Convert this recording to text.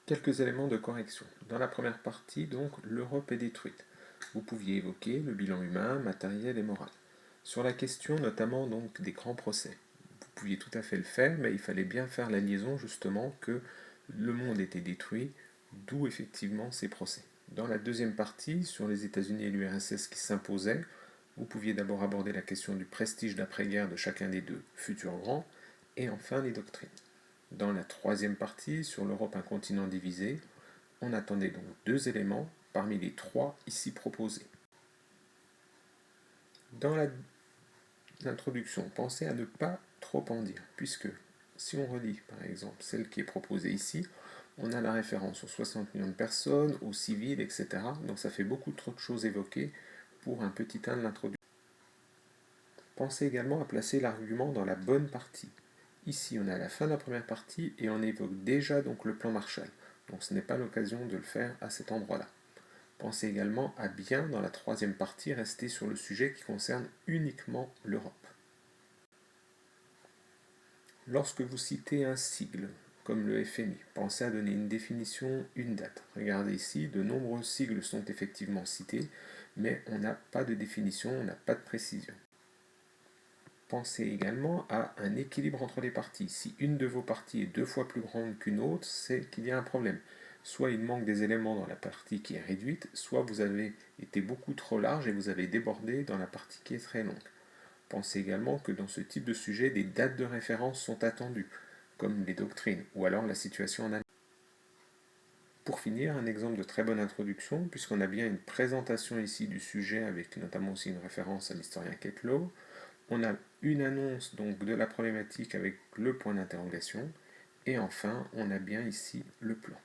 Quelques éléments de correction. Dans la première partie, donc, l'Europe est détruite. Vous pouviez évoquer le bilan humain, matériel et moral. Sur la question notamment donc des grands procès, vous pouviez tout à fait le faire, mais il fallait bien faire la liaison justement que le monde était détruit, d'où effectivement ces procès. Dans la deuxième partie, sur les États-Unis et l'URSS qui s'imposaient, vous pouviez d'abord aborder la question du prestige d'après-guerre de chacun des deux futurs grands, et enfin les doctrines. Dans la troisième partie, sur l'Europe un continent divisé, on attendait donc deux éléments parmi les trois ici proposés. Dans l'introduction, pensez à ne pas trop en dire, puisque si on relit par exemple celle qui est proposée ici, on a la référence aux 60 millions de personnes, aux civils, etc. Donc ça fait beaucoup trop de choses évoquées pour un petit 1 de l'introduction. Pensez également à placer l'argument dans la bonne partie. Ici, on est à la fin de la première partie et on évoque déjà donc le plan Marshall. Donc ce n'est pas l'occasion de le faire à cet endroit-là. Pensez également à bien, dans la troisième partie, rester sur le sujet qui concerne uniquement l'Europe. Lorsque vous citez un sigle, comme le FMI, pensez à donner une définition, une date. Regardez ici, de nombreux sigles sont effectivement cités, mais on n'a pas de définition, on n'a pas de précision. Pensez également à un équilibre entre les parties. Si une de vos parties est deux fois plus grande qu'une autre, c'est qu'il y a un problème. Soit il manque des éléments dans la partie qui est réduite, soit vous avez été beaucoup trop large et vous avez débordé dans la partie qui est très longue. Pensez également que dans ce type de sujet, des dates de référence sont attendues, comme les doctrines, ou alors la situation en Allemagne. Pour finir, un exemple de très bonne introduction, puisqu'on a bien une présentation ici du sujet, avec notamment aussi une référence à l'historien Ketlow. On a une annonce donc de la problématique avec le point d'interrogation, et enfin on a bien ici le plan.